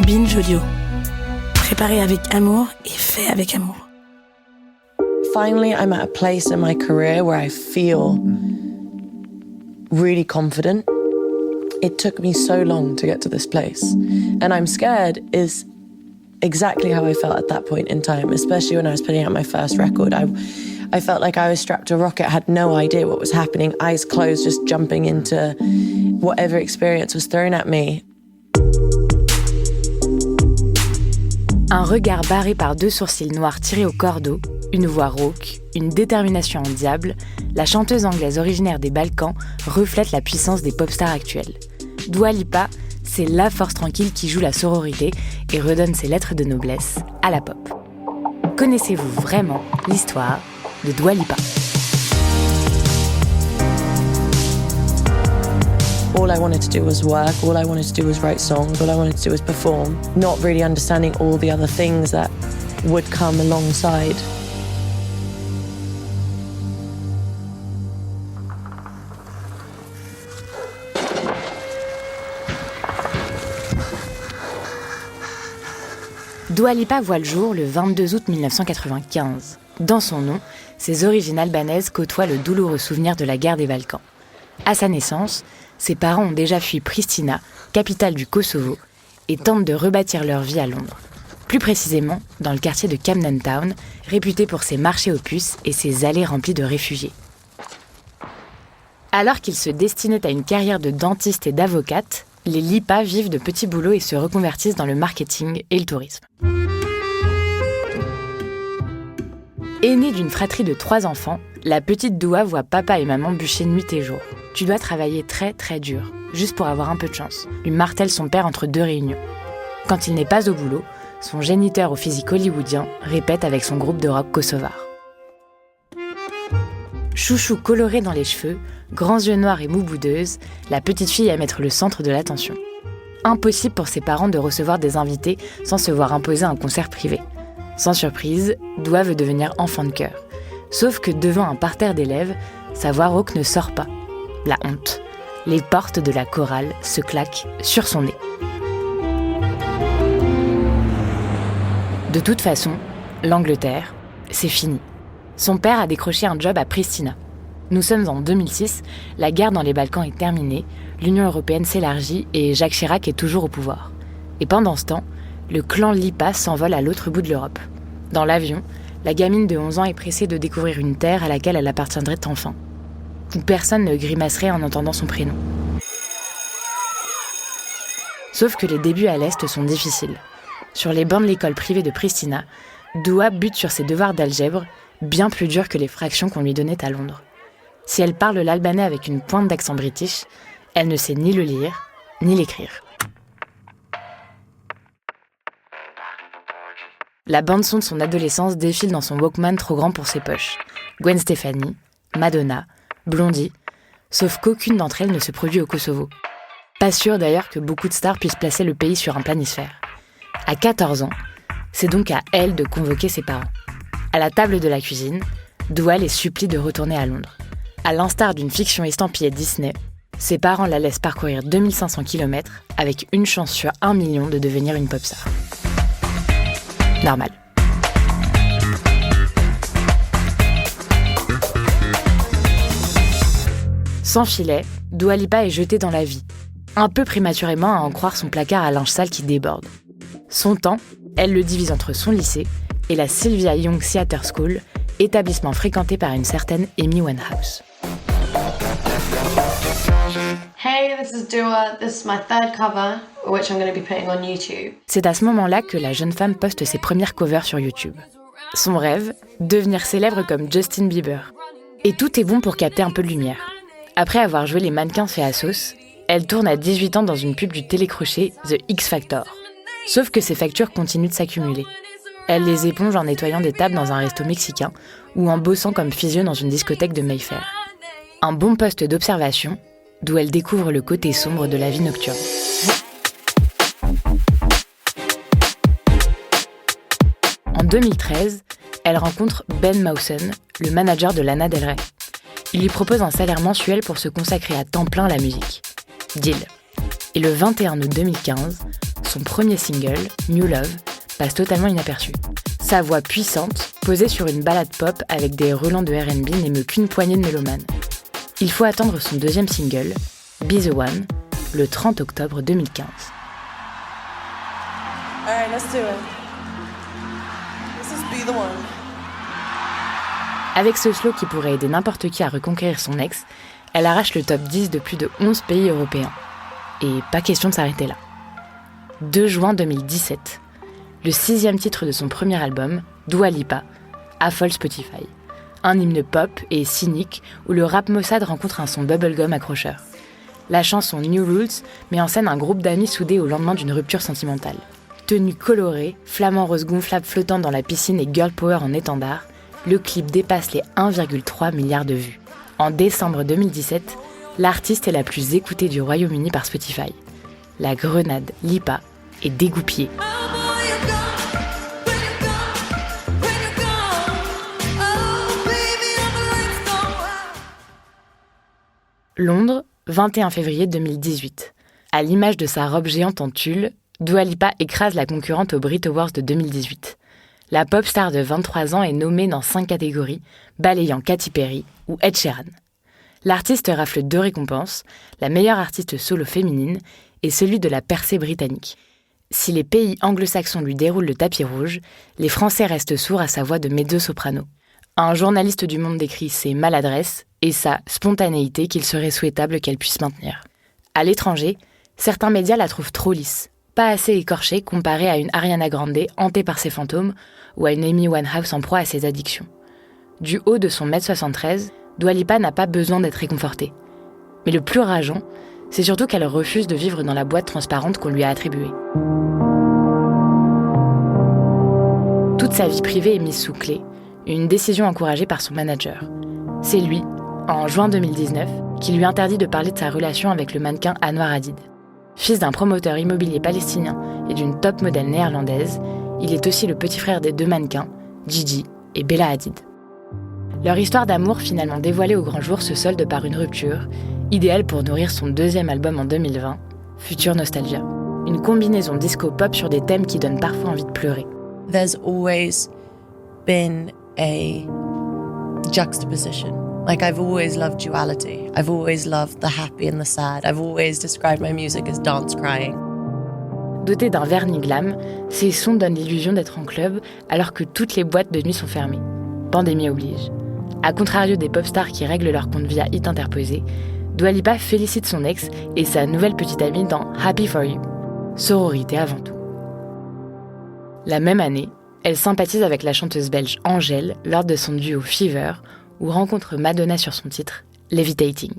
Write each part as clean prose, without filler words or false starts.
Binge Audio. Préparé avec amour et fait avec amour. Finally, I'm at a place in my career where I feel really confident. It took me so long to get to this place. And I'm scared is exactly how I felt at that point in time, especially when I was putting out my first record. I felt like I was strapped to a rocket, had no idea what was happening, eyes closed, just jumping into whatever experience was thrown at me. Un regard barré par 2 sourcils noirs tirés au cordeau, une voix rauque, une détermination en diable, la chanteuse anglaise originaire des Balkans reflète la puissance des pop stars actuelles. Dua Lipa, c'est la force tranquille qui joue la sororité et redonne ses lettres de noblesse à la pop. Connaissez-vous vraiment l'histoire de Dua Lipa? All I wanted to do was work, all I wanted to do was write songs, all I wanted to do was perform, not really understanding all the other things that would come alongside. Dua Lipa voit le jour le 22 août 1995. Dans son nom, ses origines albanaises côtoient le douloureux souvenir de la guerre des Balkans. À sa naissance, ses parents ont déjà fui Pristina, capitale du Kosovo, et tentent de rebâtir leur vie à Londres. Plus précisément, dans le quartier de Camden Town, réputé pour ses marchés aux puces et ses allées remplies de réfugiés. Alors qu'ils se destinaient à une carrière de dentiste et d'avocate, les Lipa vivent de petits boulots et se reconvertissent dans le marketing et le tourisme. Aînée d'une fratrie de 3 enfants, la petite Dua voit papa et maman bûcher nuit et jour. « Tu dois travailler très très dur, juste pour avoir un peu de chance », lui martèle son père entre 2 réunions. Quand il n'est pas au boulot, son géniteur au physique hollywoodien répète avec son groupe de rock kosovar. Chouchou coloré dans les cheveux, grands yeux noirs et moue boudeuse, la petite fille aime être le centre de l'attention. Impossible pour ses parents de recevoir des invités sans se voir imposer un concert privé. Sans surprise, Dua veut devenir enfant de chœur. Sauf que devant un parterre d'élèves, sa voix rauque ne sort pas. La honte. Les portes de la chorale se claquent sur son nez. De toute façon, l'Angleterre, c'est fini. Son père a décroché un job à Pristina. Nous sommes en 2006, la guerre dans les Balkans est terminée, l'Union européenne s'élargit et Jacques Chirac est toujours au pouvoir. Et pendant ce temps, le clan Lipa s'envole à l'autre bout de l'Europe. Dans l'avion, la gamine de 11 ans est pressée de découvrir une terre à laquelle elle appartiendrait enfin. Où personne ne grimacerait en entendant son prénom. Sauf que les débuts à l'Est sont difficiles. Sur les bancs de l'école privée de Pristina, Dua bute sur ses devoirs d'algèbre, bien plus durs que les fractions qu'on lui donnait à Londres. Si elle parle l'albanais avec une pointe d'accent british, elle ne sait ni le lire, ni l'écrire. La bande-son de son adolescence défile dans son Walkman trop grand pour ses poches. Gwen Stefani, Madonna, Blondie, sauf qu'aucune d'entre elles ne se produit au Kosovo. Pas sûr d'ailleurs que beaucoup de stars puissent placer le pays sur un planisphère. À 14 ans, c'est donc à elle de convoquer ses parents. À la table de la cuisine, Dua les supplie de retourner à Londres. À l'instar d'une fiction estampillée Disney, ses parents la laissent parcourir 2500 km avec une chance sur 1 million de devenir une pop star. Normal. Sans filet, Dua Lipa est jetée dans la vie, un peu prématurément à en croire son placard à linge sale qui déborde. Son temps, elle le divise entre son lycée et la Sylvia Young Theatre School, établissement fréquenté par une certaine Amy Winehouse. Hey, this is Dua. This is my 3rd cover, which I'm going to be putting on YouTube. C'est à ce moment-là que la jeune femme poste ses premières covers sur YouTube. Son rêve, devenir célèbre comme Justin Bieber. Et tout est bon pour capter un peu de lumière. Après avoir joué les mannequins faits à sauce, elle tourne à 18 ans dans une pub du télécrochet The X Factor. Sauf que ses factures continuent de s'accumuler. Elle les éponge en nettoyant des tables dans un resto mexicain ou en bossant comme physio dans une discothèque de Mayfair. Un bon poste d'observation, d'où elle découvre le côté sombre de la vie nocturne. En 2013, elle rencontre Ben Mawson, le manager de Lana Del Rey. Il lui propose un salaire mensuel pour se consacrer à temps plein à la musique. Deal. Et le 21 août 2015, son premier single, New Love, passe totalement inaperçu. Sa voix puissante, posée sur une ballade pop avec des relents de R&B, n'émeut qu'une poignée de mélomanes. Il faut attendre son deuxième single, Be The One, le 30 octobre 2015. All right, let's do it. This is Be The One. Avec ce slow qui pourrait aider n'importe qui à reconquérir son ex, elle arrache le top 10 de plus de 11 pays européens. Et pas question de s'arrêter là. 2 juin 2017, le 6e titre de son premier album, Dua Lipa, affole Spotify. Un hymne pop et cynique où le rap maussade rencontre un son bubblegum accrocheur. La chanson New Rules met en scène un groupe d'amis soudés au lendemain d'une rupture sentimentale. Tenue colorée, flamant rose gonflable flottant dans la piscine et girl power en étendard, le clip dépasse les 1,3 milliard de vues. En décembre 2017, l'artiste est la plus écoutée du Royaume-Uni par Spotify. La grenade Lipa est dégoupillée. Londres, 21 février 2018. À l'image de sa robe géante en tulle, Dua Lipa écrase la concurrente aux Brit Awards de 2018. La pop star de 23 ans est nommée dans 5 catégories, balayant Katy Perry ou Ed Sheeran. L'artiste rafle 2 récompenses, la meilleure artiste solo féminine et celui de la percée britannique. Si les pays anglo-saxons lui déroulent le tapis rouge, les Français restent sourds à sa voix de mezzo-soprano. Un journaliste du Monde décrit ses maladresses et sa spontanéité qu'il serait souhaitable qu'elle puisse maintenir. À l'étranger, certains médias la trouvent trop lisse, pas assez écorchée comparée à une Ariana Grande hantée par ses fantômes ou à une Amy Winehouse en proie à ses addictions. Du haut de son 1m73, Dua Lipa n'a pas besoin d'être réconfortée. Mais le plus rageant, c'est surtout qu'elle refuse de vivre dans la boîte transparente qu'on lui a attribuée. Toute sa vie privée est mise sous clé, une décision encouragée par son manager. C'est lui, en juin 2019, qui lui interdit de parler de sa relation avec le mannequin Anwar Hadid. Fils d'un promoteur immobilier palestinien et d'une top modèle néerlandaise, il est aussi le petit frère des 2 mannequins, Gigi et Bella Hadid. Leur histoire d'amour finalement dévoilée au grand jour se solde par une rupture, idéale pour nourrir son 2e album en 2020, Future Nostalgia. Une combinaison disco-pop sur des thèmes qui donnent parfois envie de pleurer. There's always been a juxtaposition. Like, I've always loved duality. I've always loved the happy and the sad. I've always described my music as dance crying. Dotés d'un vernis glam, ces sons donnent l'illusion d'être en club alors que toutes les boîtes de nuit sont fermées. Pandémie oblige. À contrario des pop stars qui règlent leur compte via hit interposé, Dua Lipa félicite son ex et sa nouvelle petite amie dans Happy For You. Sororité avant tout. La même année, elle sympathise avec la chanteuse belge Angèle lors de son duo Fever, où rencontre Madonna sur son titre, Levitating.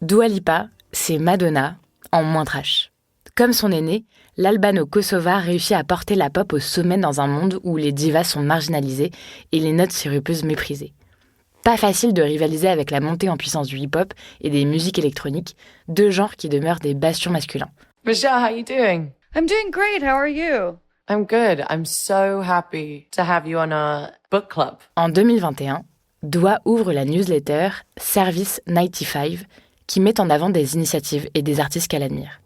Dua Lipa, c'est Madonna, en moins trash. Comme son aîné, l'Albano-Kosova réussit à porter la pop au sommet dans un monde où les divas sont marginalisées et les notes sirupeuses méprisées. Pas facile de rivaliser avec la montée en puissance du hip-hop et des musiques électroniques, 2 genres qui demeurent des bastions masculins. Michelle, how are you doing? I'm doing great. How are you? I'm good. I'm so happy to have you on our book club. En 2021, Dua ouvre la newsletter Service 95 qui met en avant des initiatives et des artistes qu'elle admire.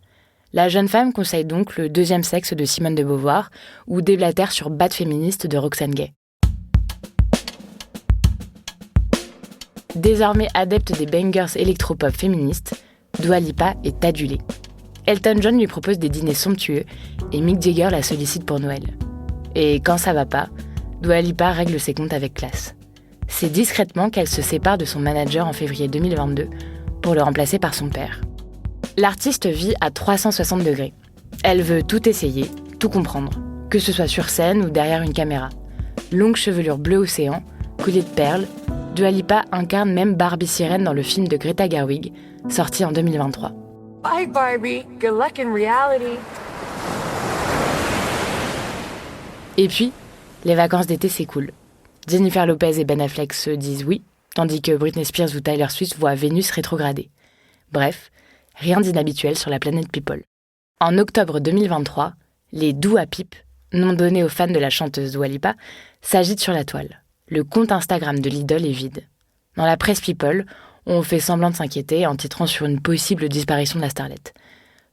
La jeune femme conseille donc le 2e sexe de Simone de Beauvoir ou déblatère sur Bad féministe de Roxane Gay. Désormais adepte des bangers électropop féministes, Dua Lipa est adulée. Elton John lui propose des dîners somptueux et Mick Jagger la sollicite pour Noël. Et quand ça va pas, Dua Lipa règle ses comptes avec classe. C'est discrètement qu'elle se sépare de son manager en février 2022 pour le remplacer par son père. L'artiste vit à 360 degrés. Elle veut tout essayer, tout comprendre, que ce soit sur scène ou derrière une caméra. Longue chevelure bleu océan, collier de perles, Dua Lipa incarne même Barbie Sirène dans le film de Greta Gerwig, sorti en 2023. Bye, Barbie. Good luck in reality. Et puis, les vacances d'été s'écoulent. Jennifer Lopez et Ben Affleck se disent oui, tandis que Britney Spears ou Tyler Swift voient Vénus rétrograder. Bref, rien d'inhabituel sur la planète People. En octobre 2023, les Dua Pip, nom donné aux fans de la chanteuse Dua Lipa, s'agitent sur la toile. Le compte Instagram de l'idole est vide. Dans la presse People, on fait semblant de s'inquiéter en titrant sur une possible disparition de la starlette.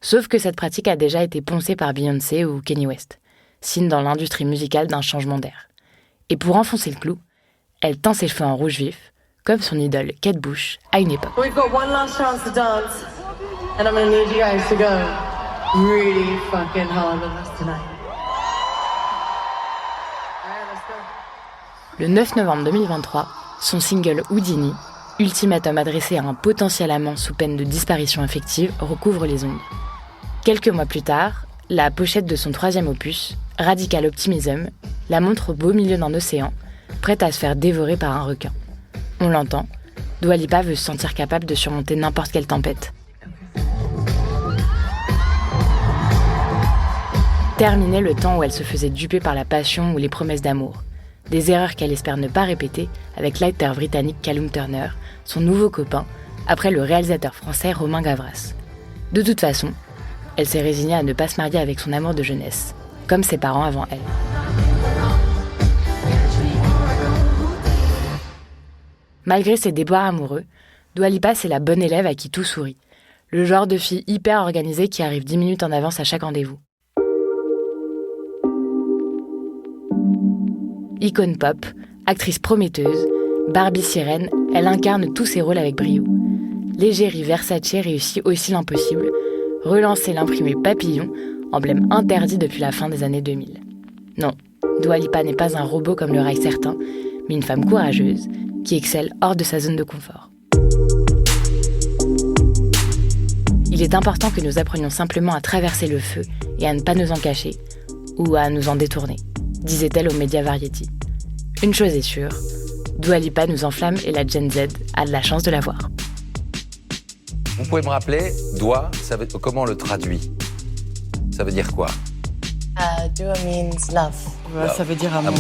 Sauf que cette pratique a déjà été poncée par Beyoncé ou Kanye West, signe dans l'industrie musicale d'un changement d'air. Et pour enfoncer le clou, elle teint ses cheveux en rouge vif, comme son idole Kate Bush à une époque. We've got one last chance to dance, and I'm gonna need you guys to go really fucking hard on us tonight. Le 9 novembre 2023, son single Houdini, ultimatum adressé à un potentiel amant sous peine de disparition affective, recouvre les ondes. Quelques mois plus tard, la pochette de son 3e opus, Radical Optimism, la montre au beau milieu d'un océan, prête à se faire dévorer par un requin. On l'entend, Dua Lipa veut se sentir capable de surmonter n'importe quelle tempête. Terminé le temps où elle se faisait duper par la passion ou les promesses d'amour. Des erreurs qu'elle espère ne pas répéter avec l'acteur britannique Callum Turner, son nouveau copain, après le réalisateur français Romain Gavras. De toute façon, elle s'est résignée à ne pas se marier avec son amour de jeunesse, comme ses parents avant elle. Malgré ses déboires amoureux, Dua Lipa, c'est la bonne élève à qui tout sourit. Le genre de fille hyper organisée qui arrive 10 minutes en avance à chaque rendez-vous. Icône pop, actrice prometteuse, Barbie sirène, elle incarne tous ses rôles avec brio. L'égérie Versace réussit aussi l'impossible, relancer l'imprimé papillon, emblème interdit depuis la fin des années 2000. Non, Dua Lipa n'est pas un robot comme le raillent certains, mais une femme courageuse, qui excelle hors de sa zone de confort. Il est important que nous apprenions simplement à traverser le feu et à ne pas nous en cacher, ou à nous en détourner, disait-elle aux médias Variety. Une chose est sûre, Dua Lipa nous enflamme et la Gen Z a de la chance de la voir. Vous pouvez me rappeler, Dua, comment on le traduit? Ça veut dire quoi? Dua means love. Love. Ça veut dire amour.